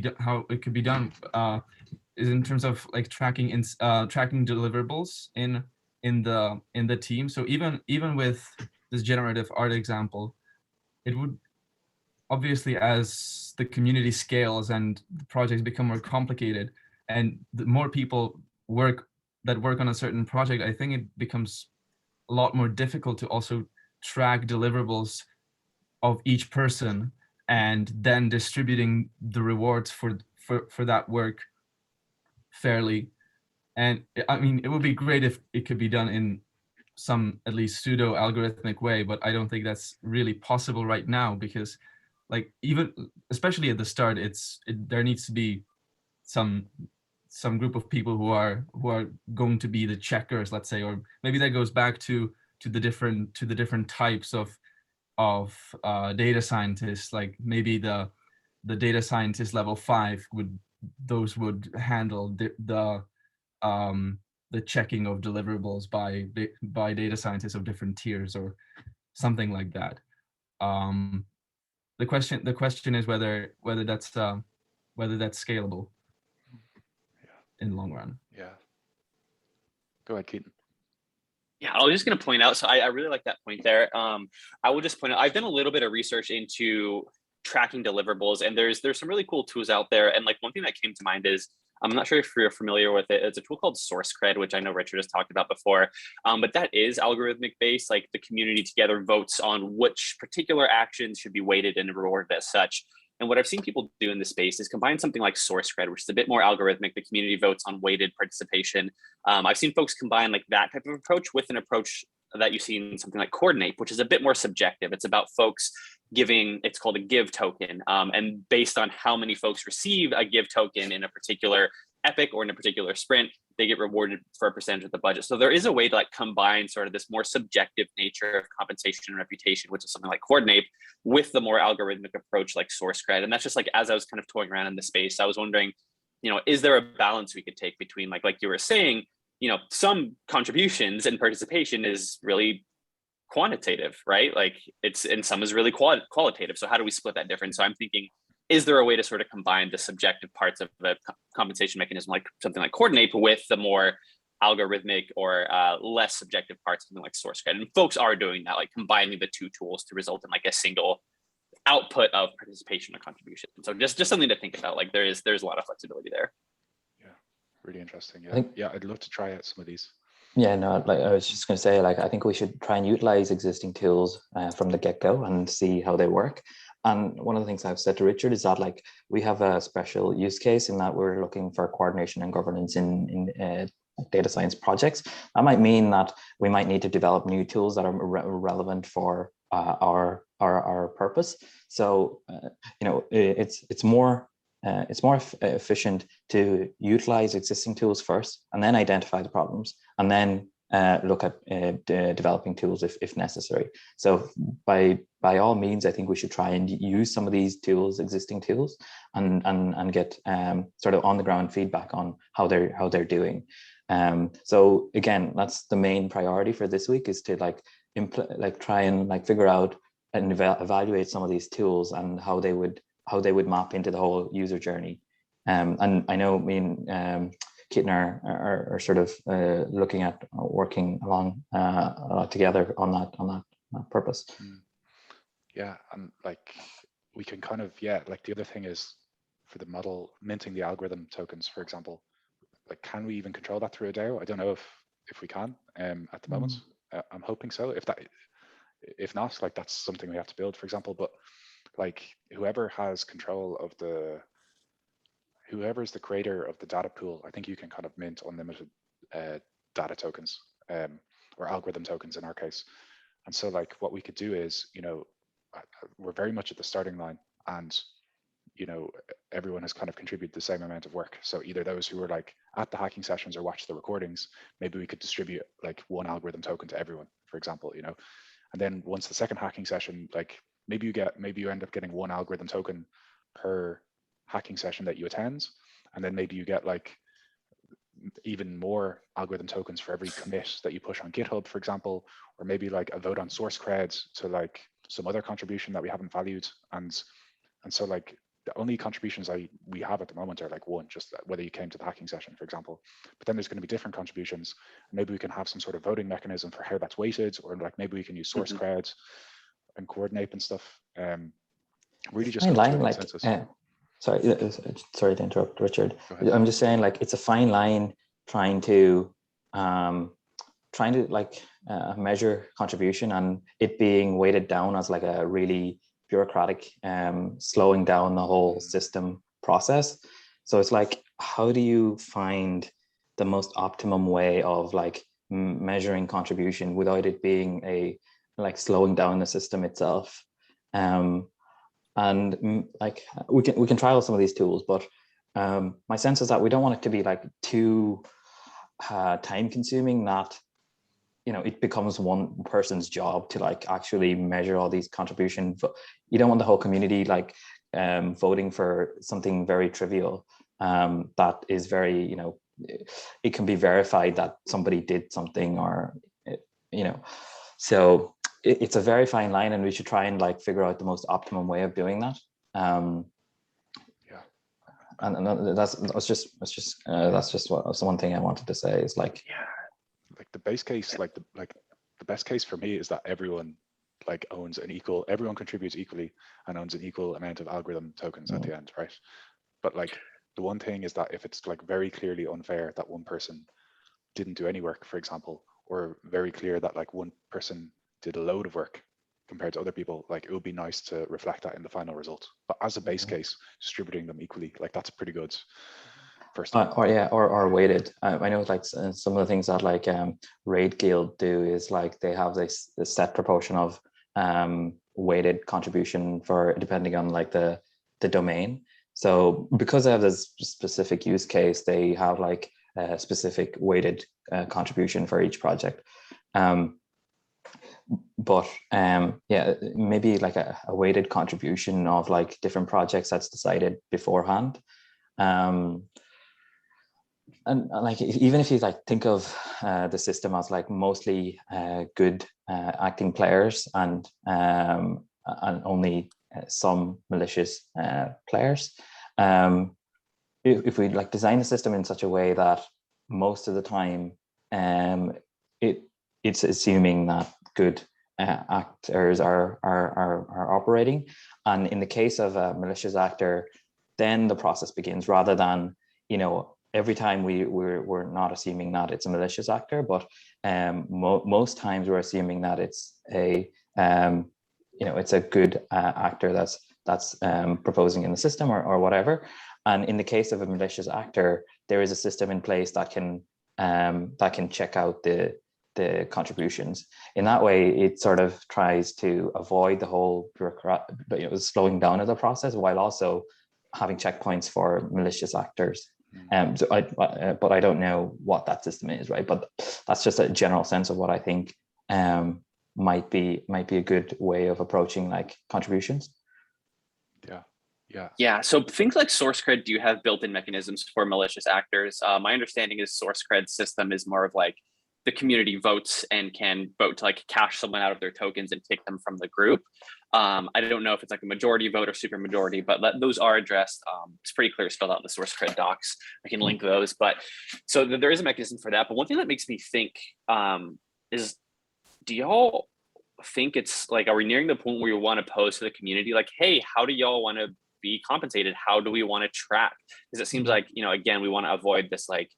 done is in terms of like tracking deliverables in the team. So even with this generative art example, it would obviously, as the community scales and the projects become more complicated and the more people work on a certain project, I think it becomes a lot more difficult to also track deliverables of each person and then distributing the rewards for that work fairly. And I mean, it would be great if it could be done in some at least pseudo algorithmic way, but I don't think that's really possible right now, because like, even especially at the start, there needs to be some group of people who are going to be the checkers, let's say, or maybe that goes back to the different types of data scientists. Like maybe the data scientist level 5 would handle the checking of deliverables by data scientists of different tiers or something like that. The question is whether that's scalable in the long run. Yeah. Go ahead, Keaton. Yeah, I was just going to point out, so I really like that point there. I will just point out, I've done a little bit of research into tracking deliverables, and there's some really cool tools out there. And like one thing that came to mind is, I'm not sure if you're familiar with it. It's a tool called SourceCred, which I know Richard has talked about before. But that is algorithmic based. Like the community together votes on which particular actions should be weighted and rewarded as such. And what I've seen people do in this space is combine something like SourceCred, which is a bit more algorithmic. The community votes on weighted participation. I've seen folks combine like that type of approach with an approach that you see in something like Coordinate, which is a bit more subjective. It's about folks giving, it's called a give token. And based on how many folks receive a give token in a particular epic or in a particular sprint, they get rewarded for a percentage of the budget. So there is a way to like combine sort of this more subjective nature of compensation and reputation, which is something like Coordinate, with the more algorithmic approach like SourceCred. And that's just like, as I was kind of toying around in the space, I was wondering, is there a balance we could take between like you were saying, some contributions and participation is really quantitative, right? Like and some is really qualitative. So how do we split that difference? So I'm thinking, is there a way to sort of combine the subjective parts of the compensation mechanism, like something like Coordinate, with the more algorithmic or less subjective parts, something like SourceCred? And folks are doing that, like combining the two tools to result in like a single output of participation or contribution. So just something to think about. Like there's a lot of flexibility there. Yeah, really interesting. Yeah, I'd love to try out some of these. Yeah, no, like I was just going to say, like I think we should try and utilize existing tools from the get-go and see how they work. And one of the things I've said to Richard is that like we have a special use case in that we're looking for coordination and governance in data science projects. That might mean that we might need to develop new tools that are relevant for our purpose. So it's more efficient to utilize existing tools first, and then identify the problems, and then look at developing tools if necessary. So by all means, I think we should try and use some of these tools, existing tools, and get sort of on the ground feedback on how they're doing. So again, that's the main priority for this week, is to try and figure out and evaluate some of these tools and how they would map into the whole user journey. And I know me and Keaton are sort of looking at working along together on that purpose. Yeah, and like we can kind of, yeah, like the other thing is for the model, minting the algorithm tokens, for example, like can we even control that through a DAO? I don't know if we can at the moment. I'm hoping so. If not, like that's something we have to build, for example. But like whoever has control of whoever's the creator of the data pool, I think you can kind of mint unlimited data tokens or algorithm tokens in our case. And so like what we could do is, we're very much at the starting line, and everyone has kind of contributed the same amount of work. So either those who were like at the hacking sessions or watch the recordings, maybe we could distribute like one algorithm token to everyone, for example, and then once the second hacking session, like maybe you end up getting one algorithm token per hacking session that you attend, and then maybe you get like even more algorithm tokens for every commit that you push on GitHub, for example, or maybe like a vote on source cred to like some other contribution that we haven't valued. And so like the only contributions we have at the moment are like one, just whether you came to the hacking session, for example. But then there's going to be different contributions. Maybe we can have some sort of voting mechanism for how that's weighted, or like maybe we can use source cred and coordinate and stuff. Really just come to a consensus. Sorry to interrupt, Richard. I'm just saying, like, it's a fine line trying to measure contribution and it being weighted down as like a really bureaucratic, slowing down the whole system process. So it's like, how do you find the most optimum way of like measuring contribution without it being slowing down the system itself? And like we can trial some of these tools, but my sense is that we don't want it to be like too time consuming that it becomes one person's job to like actually measure all these contributions. You don't want the whole community like voting for something very trivial that is very, it can be verified that somebody did something, or so it's a very fine line, and we should try and like figure out the most optimum way of doing that. And that's just one thing I wanted to say is like, like the base case, like the best case for me is that everyone like owns everyone contributes equally and owns an equal amount of algorithm tokens at the end, right? But like the one thing is that if it's like very clearly unfair that one person didn't do any work, for example, or very clear that like one person did a load of work compared to other people, like it would be nice to reflect that in the final result. But as a base case, distributing them equally, like that's pretty good. First or weighted. I know like some of the things that like Raid Guild do is like they have this set proportion of weighted contribution for depending on like the domain. So because they have this specific use case, they have like a specific weighted contribution for each project. But maybe like a weighted contribution of like different projects that's decided beforehand. And like even if you like think of the system as like mostly good acting players and only some malicious players, if we like design the system in such a way that most of the time it's assuming that good actors are operating, and in the case of a malicious actor, then the process begins, rather than every time we're not assuming that it's a malicious actor, but most times we're assuming that it's it's a good actor that's proposing in the system or whatever. And in the case of a malicious actor, there is a system in place that can check out the contributions. In that way, it sort of tries to avoid the whole slowing down of the process, while also having checkpoints for malicious actors. But I don't know what that system is, right? But that's just a general sense of what I think might be a good way of approaching like contributions. Yeah. So things like SourceCred do have built-in mechanisms for malicious actors. My understanding is SourceCred's system is more of like the community votes and can vote to like cash someone out of their tokens and take them from the group. I don't know if it's like a majority vote or super majority, but those are addressed. It's pretty clear spelled out in the SourceCred docs. I can link those, but so there is a mechanism for that. But one thing that makes me think is, do y'all think it's like, are we nearing the point where we want to pose to the community like, hey, how do y'all want to be compensated? How do we want to track? Because it seems like, again, we want to avoid this like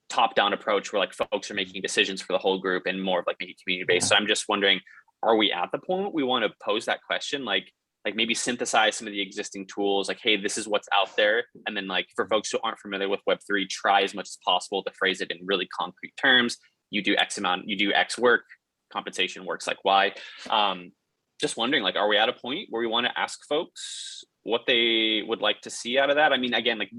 top-down approach where like folks are making decisions for the whole group and more of like making community-based. So I'm just wondering, are we at the point we want to pose that question? Like maybe synthesize some of the existing tools, like, hey, this is what's out there. And then like for folks who aren't familiar with Web3, try as much as possible to phrase it in really concrete terms. You do X amount, you do X work, compensation works like Y. Just wondering, like, are we at a point where we want to ask folks what they would like to see out of that? I mean, again, like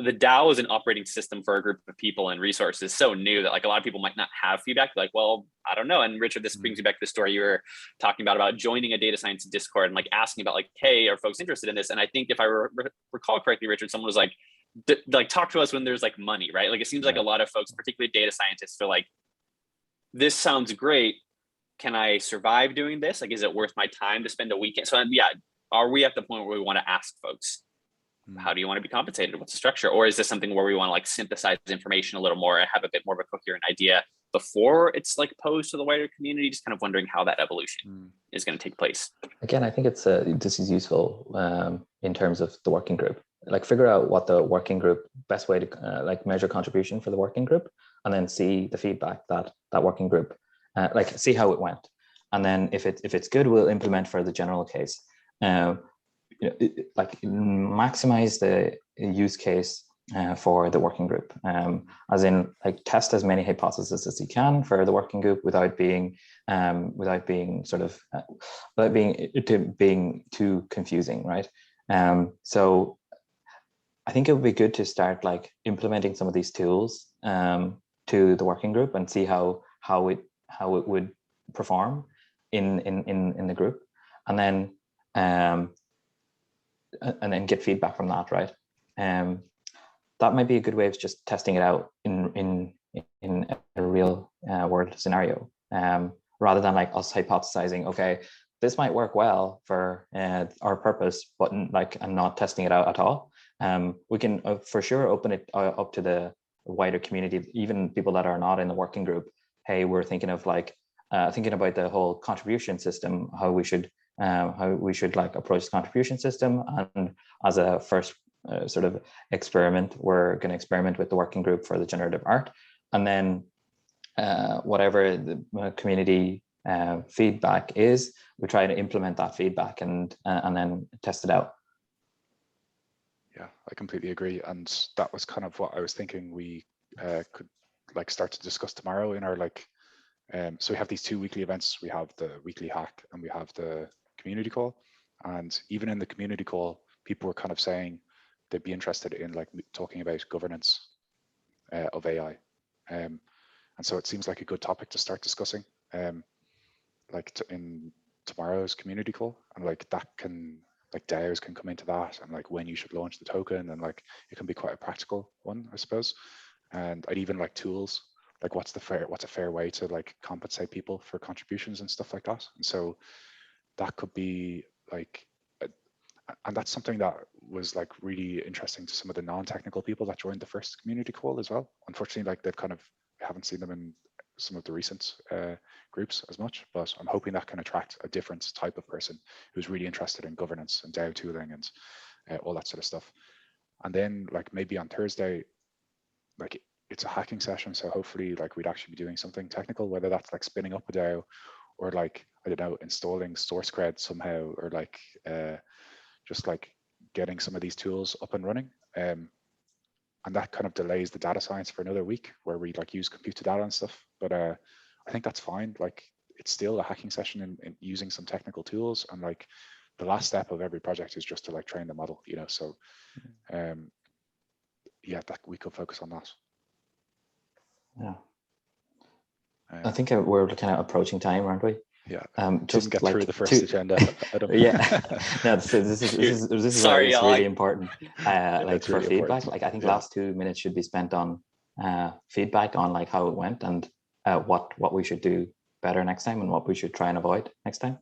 the DAO is an operating system for a group of people and resources so new that like a lot of people might not have feedback. Like, well, I don't know. And Richard, this brings me back to the story you were talking about joining a data science Discord and like asking about like, hey, are folks interested in this? And I think if I recall correctly, Richard, someone was like talk to us when there's like money, right? Like it seems like a lot of folks, particularly data scientists, feel like this sounds great. Can I survive doing this? Like, is it worth my time to spend a weekend? So yeah, are we at the point where we want to ask folks, how do you want to be compensated? What's the structure? Or is this something where we want to like synthesize information a little more and have a bit more of a coherent idea before it's like posed to the wider community? Just kind of wondering how that evolution is going to take place. Again, I think it's this is useful in terms of the working group. Like figure out what the working group best way to like measure contribution for the working group, and then see the feedback that working group like see how it went, and then if it's good, we'll implement for the general case. Like maximize the use case for the working group, as in like test as many hypotheses as you can for the working group without being too confusing, right? So I think it would be good to start like implementing some of these tools to the working group and see how it would perform in the group, and then get feedback from that, right? That might be a good way of just testing it out in a real world scenario, rather than like us hypothesizing, okay, this might work well for our purpose, but like I'm not testing it out at all. We can for sure open it up to the wider community, even people that are not in the working group. Hey, we're thinking of like thinking about the whole contribution system, how we should like approach the contribution system, and as a first sort of experiment, we're going to experiment with the working group for the generative art, and then whatever the community feedback is, we try to implement that feedback and then test it out. Yeah, I completely agree, and that was kind of what I was thinking we could like start to discuss tomorrow in our like. So we have these 2 weekly events. We have the weekly hack and we have the community call. And even in the community call, people were kind of saying they'd be interested in like talking about governance of AI. And so it seems like a good topic to start discussing like in tomorrow's community call. And like that can, like DAOs can come into that, and like when you should launch the token, and like it can be quite a practical one, I suppose. And I'd even like tools, like what's a fair way to like compensate people for contributions and stuff like that. And so that could be like, and that's something that was like really interesting to some of the non-technical people that joined the first community call as well. Unfortunately, like they've kind of, I haven't seen them in some of the recent groups as much, but I'm hoping that can attract a different type of person who's really interested in governance and DAO tooling and all that sort of stuff. And then like maybe on Thursday, like it's a hacking session, so hopefully like we'd actually be doing something technical, whether that's like spinning up a DAO or like, I don't know, installing SourceCred somehow, or like just like getting some of these tools up and running. And that kind of delays the data science for another week where we like use compute to data and stuff. But I think that's fine. Like it's still a hacking session in using some technical tools, and like the last step of every project is just to like train the model, you know. So yeah, that we could focus on that. Yeah. I think we're kind of approaching time, aren't we? Yeah. Just get like through the first agenda. Yeah. No, this is Sorry, it's really important. Like for really feedback, important. like I think last 2 minutes should be spent on feedback on like how it went and what we should do better next time and what we should try and avoid next time.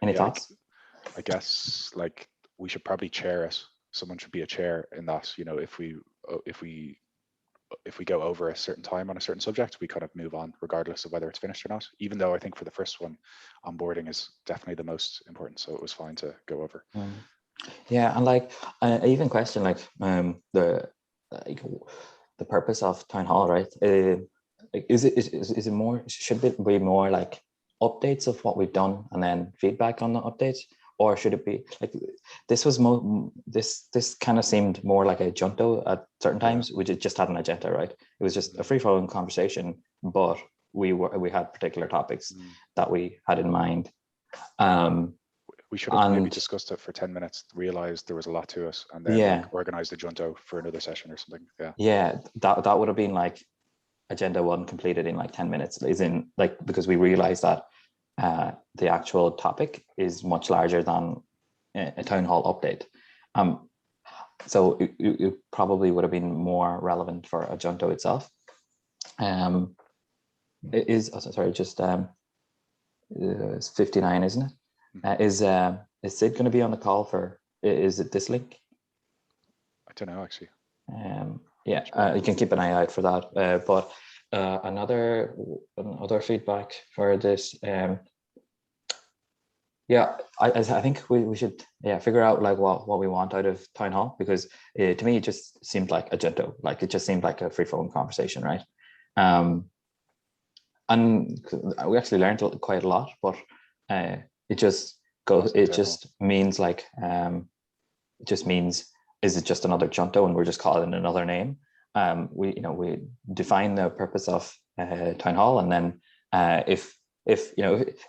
Any thoughts? I guess like we should probably chair it. Someone should be a chair in that, you know, if we go over a certain time on a certain subject, we kind of move on regardless of whether it's finished or not, even though I think for the first one, onboarding is definitely the most important. So it was fine to go over. Yeah. And like, I even question like the purpose of town hall, right? Is it more, should it be more like updates of what we've done and then feedback on the updates? Or should it be like this was this kind of seemed more like a junto at certain times, which it just had an agenda, right? It was just a free-flowing conversation, but we had particular topics that we had in mind. We should have maybe discussed it for 10 minutes, realized there was a lot to it, and then like organized a junto for another session or something. Yeah, that would have been like agenda 1 completed in like 10 minutes, is in like, because we realized that the actual topic is much larger than a town hall update. So it probably would have been more relevant for a junto itself. It is, sorry, just it's 59, isn't it? Is Sid going to be on the call for, is it this link? I don't know, actually. Yeah, you can keep an eye out for that. But another feedback for this, yeah, I think we should figure out like what we want out of town hall, because to me it just seemed like a junto, like it just seemed like a free-flowing conversation, right? And we actually learned quite a lot, but it just means like it just means, is it just another junto and we're just calling it another name? We define the purpose of town hall, and then if a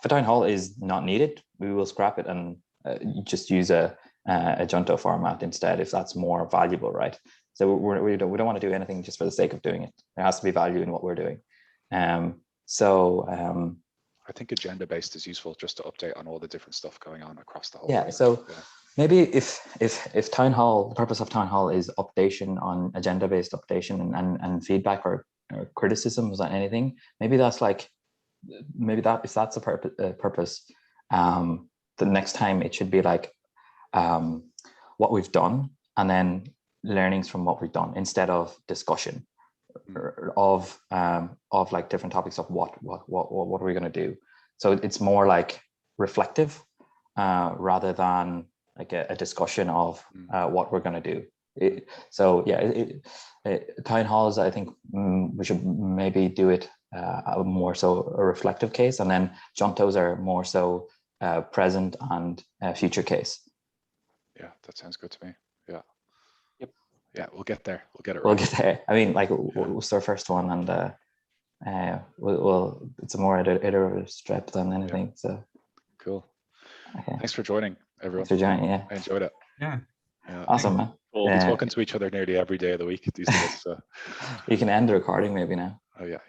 town hall is not needed, we will scrap it and just use a junto format instead, if that's more valuable, right? So we don't want to do anything just for the sake of doing it. There has to be value in what we're doing. I think agenda based is useful just to update on all the different stuff going on across the whole. Yeah. So maybe if town hall, the purpose of town hall is updation on agenda based updation and feedback or criticisms on anything, maybe that's like, if that's a purpose, the next time it should be like what we've done and then learnings from what we've done, instead of discussion of like different topics of what are we going to do. So it's more like reflective rather than like a discussion of what we're going to do. Town halls, I think we should maybe do it more so a reflective case, and then juntos are more so present and future case. Yeah, that sounds good to me. Yeah. Yep. Yeah, we'll get there. We'll get it right. We'll get there. I mean, like, it's our first one, and we'll it's a more iterative step than anything. Yeah. So cool. Okay. Thanks for joining, everyone. Thanks for joining. Yeah. I enjoyed it. Yeah. Awesome, man. We'll be talking to each other nearly every day of the week these days. So you can end the recording maybe now. Oh yeah.